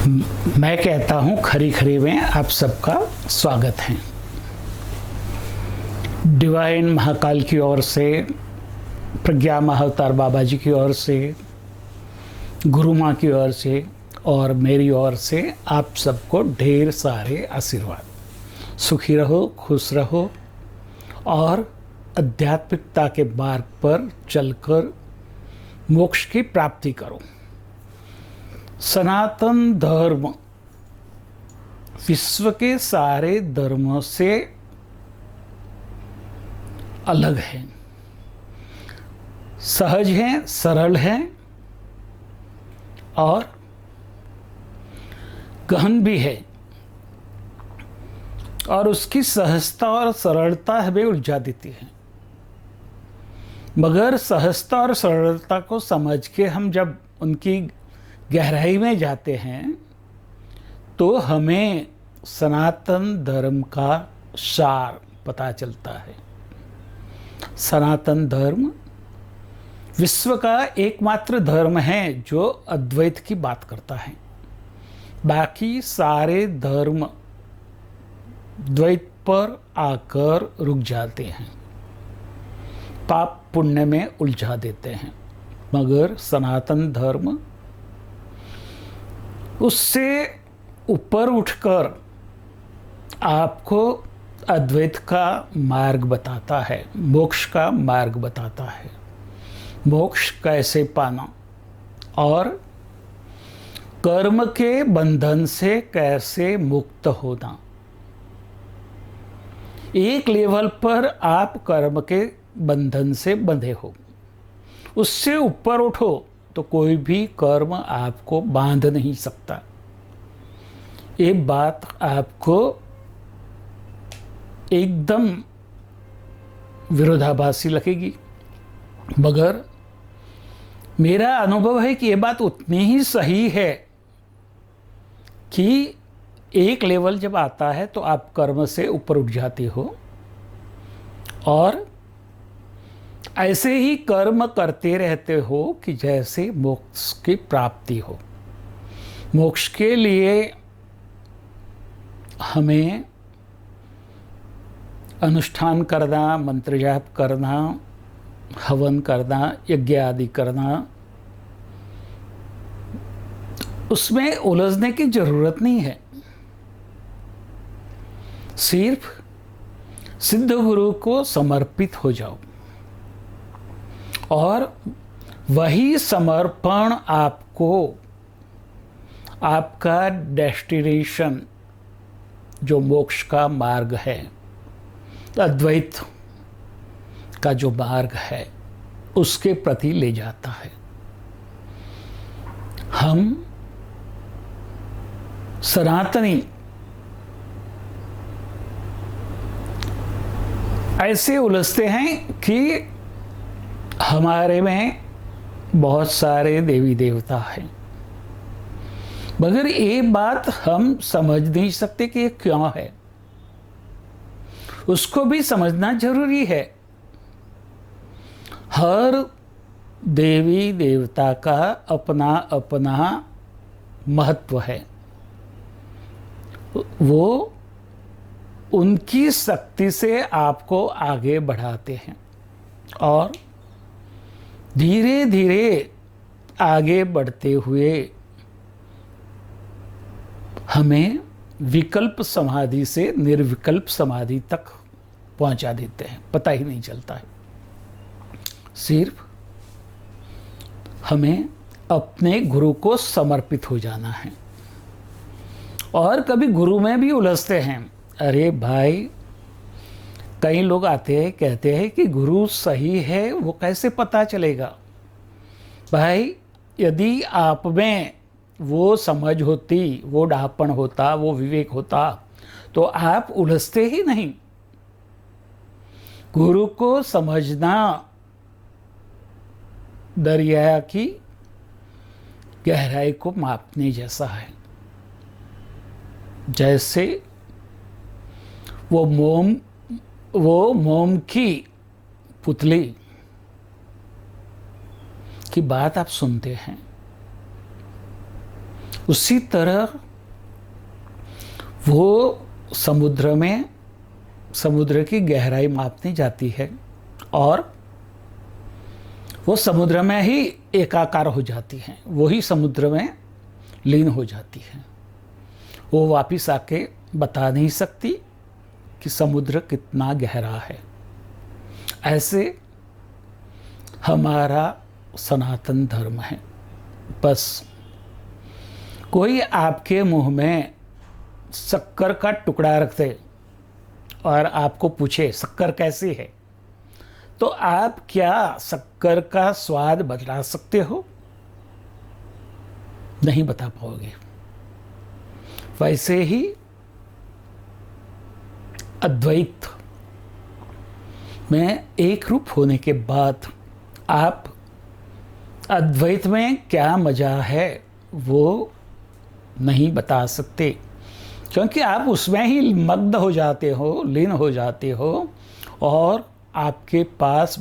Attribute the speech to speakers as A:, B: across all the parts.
A: मैं कहता हूँ खरी खरी में आप सबका स्वागत है। डिवाइन महाकाल की ओर से, प्रज्ञा महाअवतार बाबा जी की ओर से, गुरु माँ की ओर से और मेरी ओर से आप सबको ढेर सारे आशीर्वाद। सुखी रहो, खुश रहो और आध्यात्मिकता के मार्ग पर चलकर मोक्ष की प्राप्ति करो। सनातन धर्म विश्व के सारे धर्मों से अलग है, सहज है, सरल है और गहन भी है। और उसकी सहजता और सरलता हमें उलझा देती है। मगर सहजता और सरलता को समझ के हम जब उनकी गहराई में जाते हैं तो हमें सनातन धर्म का सार पता चलता है। सनातन धर्म विश्व का एकमात्र धर्म है जो अद्वैत की बात करता है। बाकी सारे धर्म द्वैत पर आकर रुक जाते हैं, पाप पुण्य में उलझा देते हैं। मगर सनातन धर्म उससे ऊपर उठकर आपको अद्वैत का मार्ग बताता है, मोक्ष का मार्ग बताता है। मोक्ष कैसे पाना और कर्म के बंधन से कैसे मुक्त होना। एक लेवल पर आप कर्म के बंधन से बंधे हो, उससे ऊपर उठो तो कोई भी कर्म आपको बांध नहीं सकता। ये बात आपको एकदम विरोधाभासी लगेगी, मगर मेरा अनुभव है कि ये बात उतनी ही सही है कि एक लेवल जब आता है तो आप कर्म से ऊपर उठ जाते हो और ऐसे ही कर्म करते रहते हो कि जैसे मोक्ष की प्राप्ति हो। मोक्ष के लिए हमें अनुष्ठान करना, मंत्र जाप करना, हवन करना, यज्ञ आदि करना, उसमें उलझने की जरूरत नहीं है। सिर्फ सिद्ध गुरु को समर्पित हो जाओ और वही समर्पण आपको आपका डेस्टिनेशन, जो मोक्ष का मार्ग है, अद्वैत का जो मार्ग है, उसके प्रति ले जाता है। हम सनातनी ऐसे उलझते हैं कि हमारे में बहुत सारे देवी देवता हैं, मगर ये बात हम समझ नहीं सकते कि ये क्यों है। उसको भी समझना जरूरी है। हर देवी देवता का अपना अपना महत्व है। वो उनकी शक्ति से आपको आगे बढ़ाते हैं और धीरे धीरे आगे बढ़ते हुए हमें विकल्प समाधि से निर्विकल्प समाधि तक पहुंचा देते हैं, पता ही नहीं चलता है। सिर्फ हमें अपने गुरु को समर्पित हो जाना है। और कभी गुरु में भी उलझते हैं। अरे भाई, कई लोग आते हैं, कहते हैं कि गुरु सही है, वो कैसे पता चलेगा। भाई, यदि आप में वो समझ होती, वो डाहपन होता, वो विवेक होता, तो आप उलझते ही नहीं। गुरु को समझना दरिया की गहराई को मापने जैसा है। जैसे वो मोम की पुतली की बात आप सुनते हैं, उसी तरह वो समुद्र की गहराई मापने जाती है और वो समुद्र में ही एकाकार हो जाती हैं, वही समुद्र में लीन हो जाती हैं। वो वापिस आके बता नहीं सकती कि समुद्र कितना गहरा है। ऐसे हमारा सनातन धर्म है। बस कोई आपके मुंह में शक्कर का टुकड़ा रख दे और आपको पूछे शक्कर कैसी है, तो आप क्या शक्कर का स्वाद बता सकते हो? नहीं बता पाओगे। वैसे ही अद्वैत में एक रूप होने के बाद आप अद्वैत में क्या मजा है वो नहीं बता सकते, क्योंकि आप उसमें ही मग्न हो जाते हो, लीन हो जाते हो और आपके पास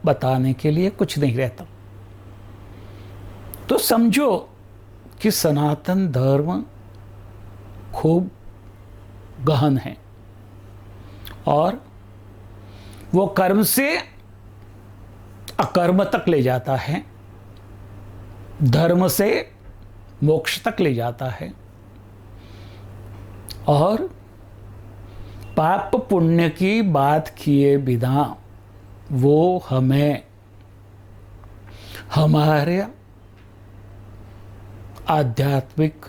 A: बताने के लिए कुछ नहीं रहता। तो समझो कि सनातन धर्म खूब गहन है और वो कर्म से अकर्म तक ले जाता है, धर्म से मोक्ष तक ले जाता है और पाप पुण्य की बात किए बिना वो हमें हमारे आध्यात्मिक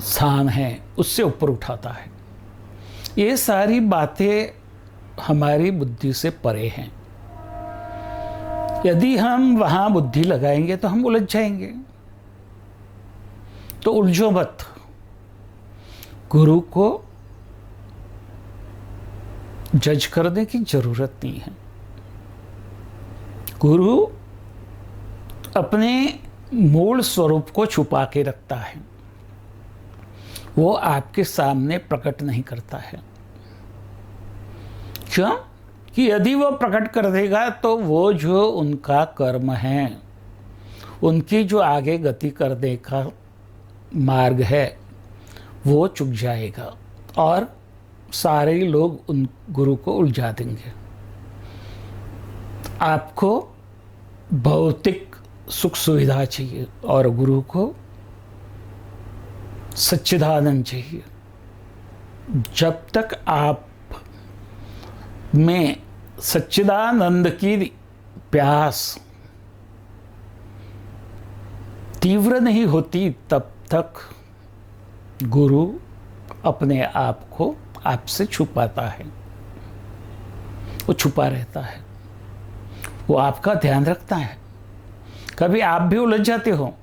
A: स्थान है उससे ऊपर उठाता है। ये सारी बातें हमारी बुद्धि से परे हैं। यदि हम वहाँ बुद्धि लगाएंगे तो हम उलझ जाएंगे। तो उलझो मत। गुरु को जज करने की जरूरत नहीं है। गुरु अपने मूल स्वरूप को छुपा के रखता है, वो आपके सामने प्रकट नहीं करता है। क्यों? कि यदि वो प्रकट कर देगा तो वो जो उनका कर्म है, उनकी जो आगे गति करने का मार्ग है वो चुक जाएगा और सारे लोग उन गुरु को उलझा देंगे। आपको भौतिक सुख सुविधा चाहिए और गुरु को सच्चिदानंद चाहिए। जब तक आप में सच्चिदानंद की प्यास तीव्र नहीं होती तब तक गुरु अपने आप को आपसे छुपाता है, वो छुपा रहता है, वो आपका ध्यान रखता है। कभी आप भी उलझ जाते हो।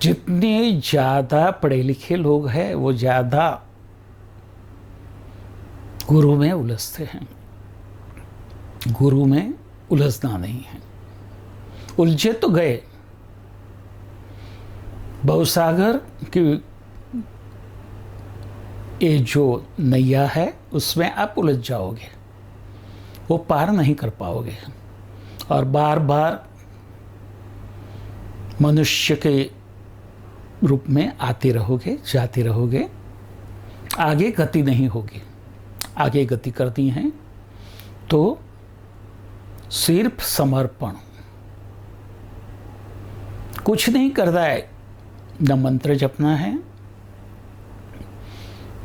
A: जितने ज़्यादा पढ़े लिखे लोग हैं वो ज़्यादा गुरु में उलझते हैं। गुरु में उलझना नहीं है। उलझे तो गए। भवसागर की ये जो नैया है उसमें आप उलझ जाओगे, वो पार नहीं कर पाओगे और बार बार मनुष्य के रूप में आते रहोगे, जाते रहोगे, आगे गति नहीं होगी। आगे गति करती हैं तो सिर्फ समर्पण, कुछ नहीं करना है। न मंत्र जपना है,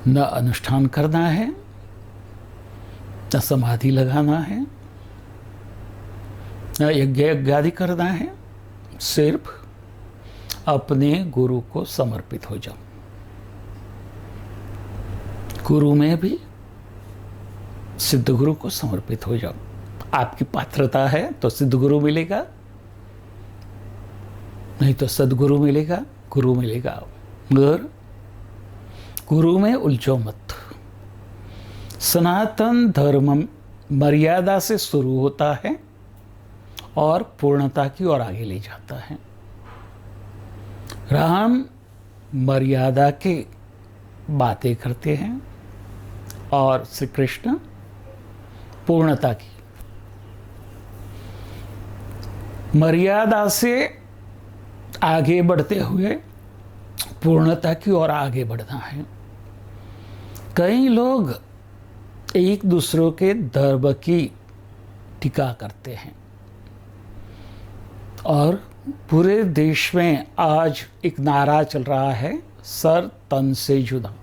A: न अनुष्ठान करना है, न समाधि लगाना है, न यज्ञ आदि करना है। सिर्फ अपने गुरु को समर्पित हो जाओ। गुरु में भी सिद्ध गुरु को समर्पित हो जाओ। आपकी पात्रता है तो सिद्ध गुरु मिलेगा, नहीं तो सदगुरु मिलेगा, गुरु मिलेगा। मगर गुरु में उलझो मत। सनातन धर्म मर्यादा से शुरू होता है और पूर्णता की ओर आगे ले जाता है। राम मर्यादा की बातें करते हैं और श्री कृष्ण पूर्णता की। मर्यादा से आगे बढ़ते हुए पूर्णता की ओर आगे बढ़ना है। कई लोग एक दूसरों के धर्म की टीका करते हैं और पूरे देश में आज एक नारा चल रहा है, सर तन से जुदा।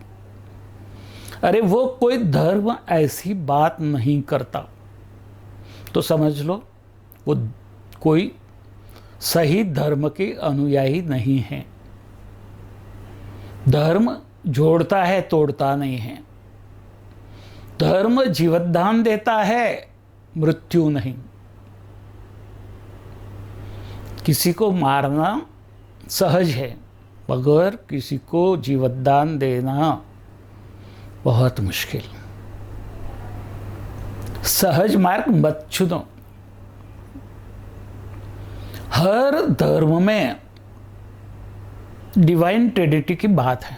A: अरे वो कोई धर्म ऐसी बात नहीं करता तो समझ लो वो कोई सही धर्म के अनुयायी नहीं है। धर्म जोड़ता है, तोड़ता नहीं है। धर्म जीवदान देता है, मृत्यु नहीं। किसी को मारना सहज है, मगर किसी को जीवदान देना बहुत मुश्किल। सहज मार्ग मत चुनो। हर धर्म में डिवाइन ट्रिनिटी की बात है।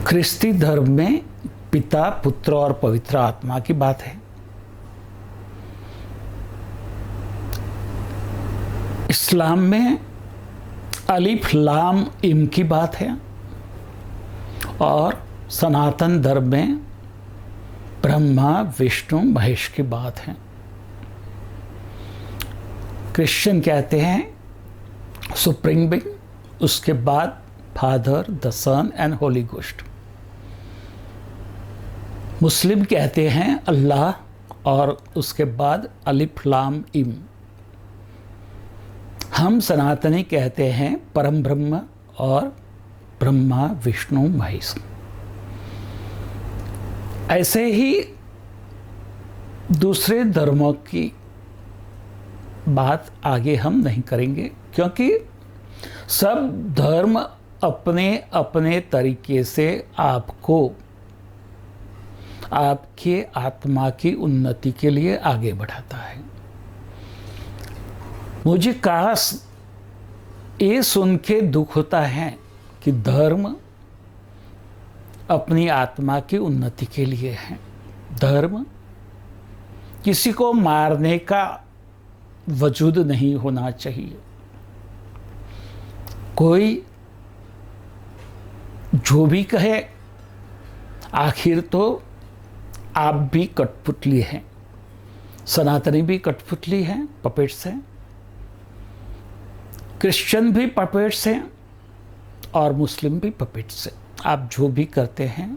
A: ख्रिस्ती धर्म में पिता, पुत्र और पवित्र आत्मा की बात है। इस्लाम में अलिफ लाम इम की बात है और सनातन धर्म में ब्रह्मा विष्णु महेश की बात है। क्रिश्चियन कहते हैं सुप्रीम बीइंग, उसके बाद father, the son and holy ghost. मुस्लिम कहते हैं अल्लाह और उसके बाद अलिफ लाम इम। हम सनातनी कहते हैं परम ब्रह्म और ब्रह्मा विष्णु महेश। ऐसे ही दूसरे धर्मों की बात आगे हम नहीं करेंगे, क्योंकि सब धर्म अपने अपने तरीके से आपको आपके आत्मा की उन्नति के लिए आगे बढ़ाता है। मुझे काश ये सुन के दुख होता है कि धर्म अपनी आत्मा की उन्नति के लिए है। धर्म किसी को मारने का वजूद नहीं होना चाहिए। कोई जो भी कहे, आखिर तो आप भी कठपुतली हैं, सनातनी भी कठपुतली हैं, पपेट्स हैं, क्रिश्चियन भी पपेट्स हैं और मुस्लिम भी पपेट्स हैं। आप जो भी करते हैं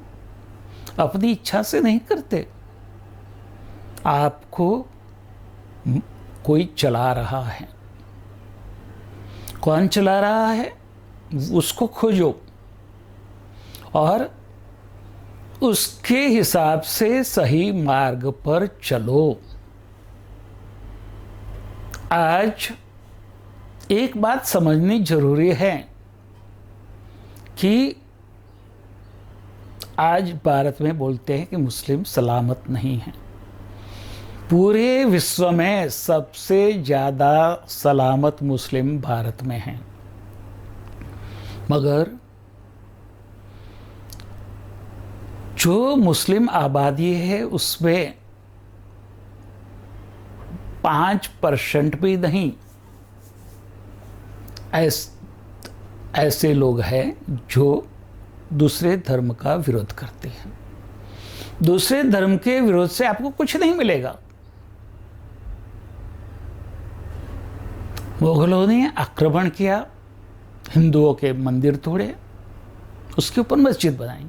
A: अपनी इच्छा से नहीं करते, आपको कोई चला रहा है। कौन चला रहा है उसको खोजो और उसके हिसाब से सही मार्ग पर चलो। आज एक बात समझनी जरूरी है कि आज भारत में बोलते हैं कि मुस्लिम सलामत नहीं है। पूरे विश्व में सबसे ज़्यादा सलामत मुस्लिम भारत में हैं, मगर जो मुस्लिम आबादी है उसमें 5% भी नहीं ऐसे लोग हैं जो दूसरे धर्म का विरोध करते हैं। दूसरे धर्म के विरोध से आपको कुछ नहीं मिलेगा। मुगलों ने आक्रमण किया, हिंदुओं के मंदिर तोड़े, उसके ऊपर मस्जिद बनाई।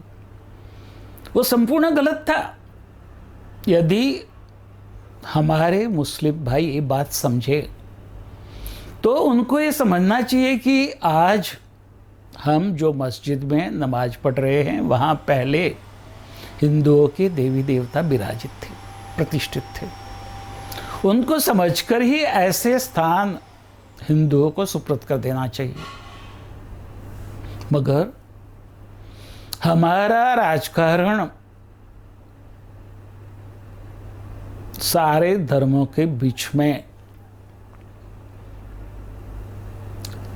A: वो संपूर्ण गलत था। यदि हमारे मुस्लिम भाई ये बात समझे तो उनको ये समझना चाहिए कि आज हम जो मस्जिद में नमाज पढ़ रहे हैं वहाँ पहले हिंदुओं के देवी देवता विराजित थे, प्रतिष्ठित थे। उनको समझकर ही ऐसे स्थान हिंदुओं को सुपुर्द कर देना चाहिए। मगर हमारा राजकारण सारे धर्मों के बीच में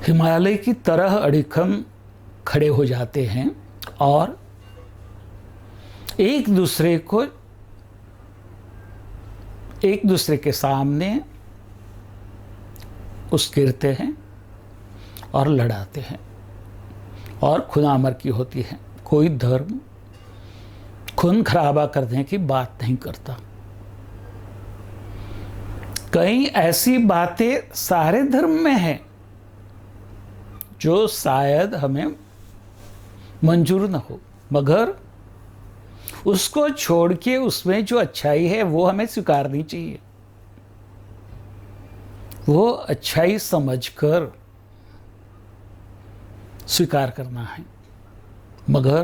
A: हिमालय की तरह अडिखम खड़े हो जाते हैं और एक दूसरे को एक दूसरे के सामने गिरते हैं और लड़ाते हैं और खुनामर की होती है। कोई धर्म खून खराबा करने की बात नहीं करता। कई ऐसी बातें सारे धर्म में हैं जो शायद हमें मंजूर न हो, मगर उसको छोड़ के उसमें जो अच्छाई है वो हमें स्वीकारनी चाहिए। वो अच्छाई समझकर स्वीकार करना है। मगर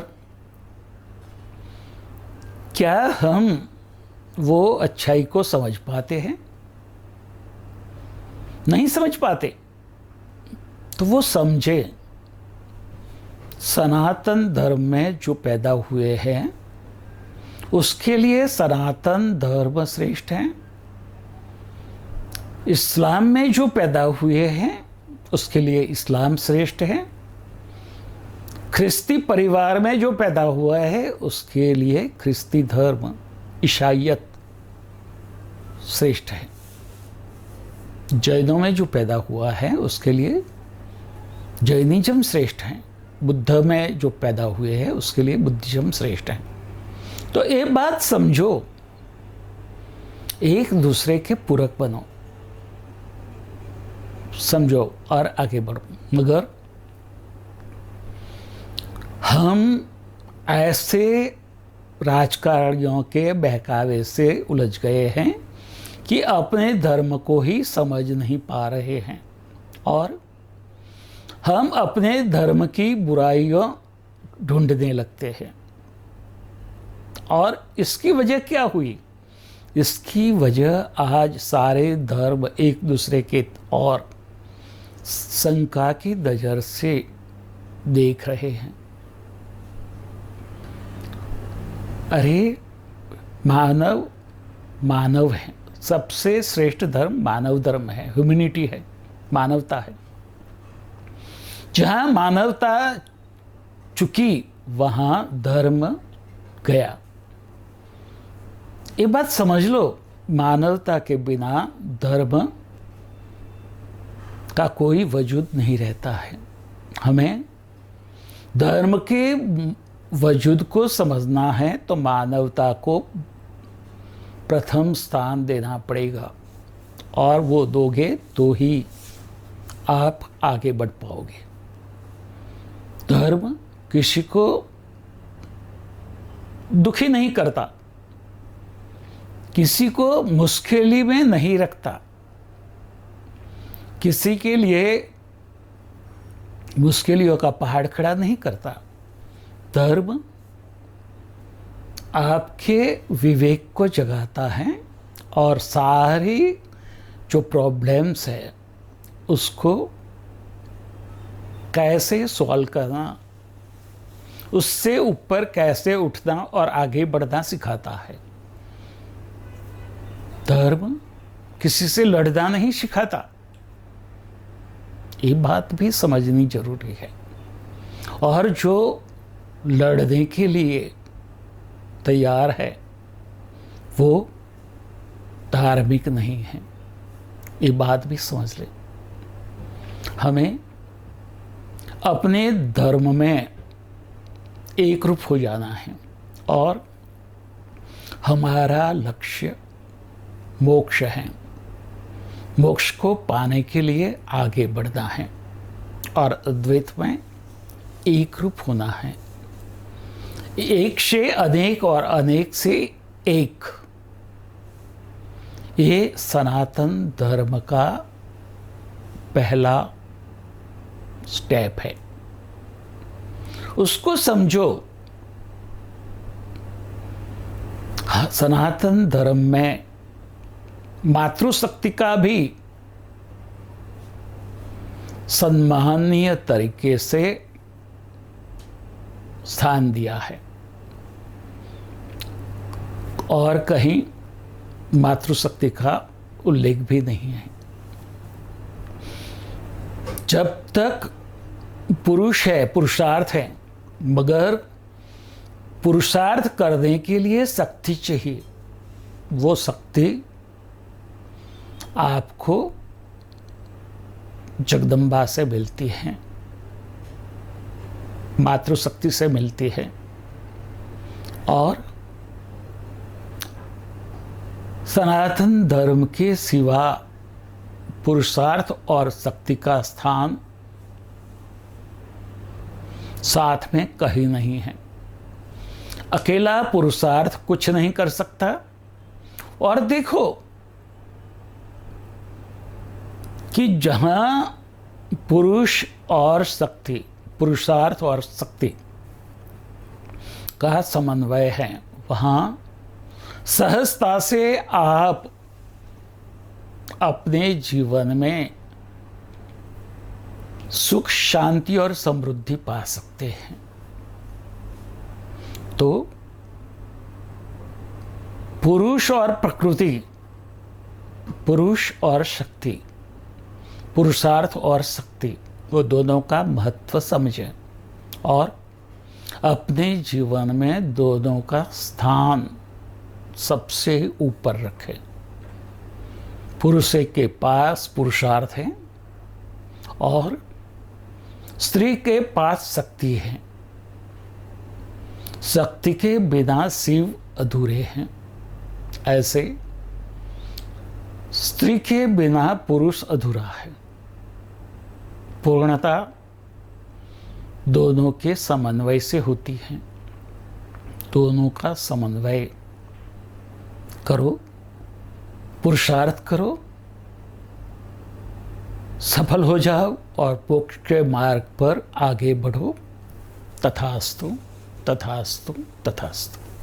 A: क्या हम वो अच्छाई को समझ पाते हैं? नहीं समझ पाते। तो वो समझे, सनातन धर्म में जो पैदा हुए हैं उसके लिए सनातन धर्म श्रेष्ठ है। इस्लाम में जो पैदा हुए हैं उसके लिए इस्लाम श्रेष्ठ है। ख्रिस्ती परिवार में जो पैदा हुआ है उसके लिए ख्रिस्ती धर्म, ईसाईयत श्रेष्ठ है। जैनों में जो पैदा हुआ है उसके लिए जैनिज्म श्रेष्ठ है। बुद्ध में जो पैदा हुए हैं उसके लिए बुद्धिज्म श्रेष्ठ है। तो एक बात समझो, एक दूसरे के पूरक बनो, समझो और आगे बढ़ो। मगर हम ऐसे राजकारणियों के बहकावे से उलझ गए हैं कि अपने धर्म को ही समझ नहीं पा रहे हैं और हम अपने धर्म की बुराइयों ढूंढने लगते हैं। और इसकी वजह क्या हुई? इसकी वजह आज सारे धर्म एक दूसरे के और शंका की नजर से देख रहे हैं। अरे मानव मानव है, सबसे श्रेष्ठ धर्म मानव धर्म है, ह्यूमैनिटी है, मानवता है। जहां मानवता चुकी वहां धर्म गया। ये बात समझ लो, मानवता के बिना धर्म का कोई वजूद नहीं रहता है। हमें धर्म के वजूद को समझना है तो मानवता को प्रथम स्थान देना पड़ेगा, और वो दोगे तो ही आप आगे बढ़ पाओगे। धर्म किसी को दुखी नहीं करता, किसी को मुश्किल में नहीं रखता, किसी के लिए मुश्किलों का पहाड़ खड़ा नहीं करता। धर्म आपके विवेक को जगाता है और सारी जो प्रॉब्लम्स है उसको कैसे सॉल्व करना, उससे ऊपर कैसे उठना और आगे बढ़ना सिखाता है। धर्म किसी से लड़ना नहीं सिखाता। ये बात भी समझनी जरूरी है। और जो लड़ने के लिए तैयार है वो धार्मिक नहीं है। ये बात भी समझ ले। हमें अपने धर्म में एक रूप हो जाना है और हमारा लक्ष्य मोक्ष है। मोक्ष को पाने के लिए आगे बढ़ना है और अद्वैत में एक रूप होना है। एक से अनेक और अनेक से एक, ये सनातन धर्म का पहला स्टेप है। उसको समझो। सनातन धर्म में मातृशक्ति का भी सम्माननीय तरीके से स्थान दिया है और कहीं मातृशक्ति का उल्लेख भी नहीं है। जब तक पुरुष है, पुरुषार्थ है, मगर पुरुषार्थ करने के लिए शक्ति चाहिए। वो शक्ति आपको जगदम्बा से मिलती हैं, मातृशक्ति से मिलती है, और सनातन धर्म के सिवा पुरुषार्थ और शक्ति का स्थान साथ में कहीं नहीं है। अकेला पुरुषार्थ कुछ नहीं कर सकता। और देखो कि जहां पुरुष और शक्ति, पुरुषार्थ और शक्ति का समन्वय है, वहां सहजता से आप अपने जीवन में सुख, शांति और समृद्धि पा सकते हैं। तो पुरुष और प्रकृति, पुरुष और शक्ति, पुरुषार्थ और शक्ति, वो दोनों का महत्व समझें और अपने जीवन में दोनों का स्थान सबसे ऊपर रखें। पुरुष के पास पुरुषार्थ है और स्त्री के पास शक्ति है। शक्ति के बिना शिव अधूरे हैं। ऐसे स्त्री के बिना पुरुष अधूरा है। पूर्णता दोनों के समन्वय से होती है। दोनों का समन्वय करो, पुरुषार्थ करो, सफल हो जाओ और मोक्ष के मार्ग पर आगे बढ़ो। तथास्तु, तथास्तु, तथास्तु।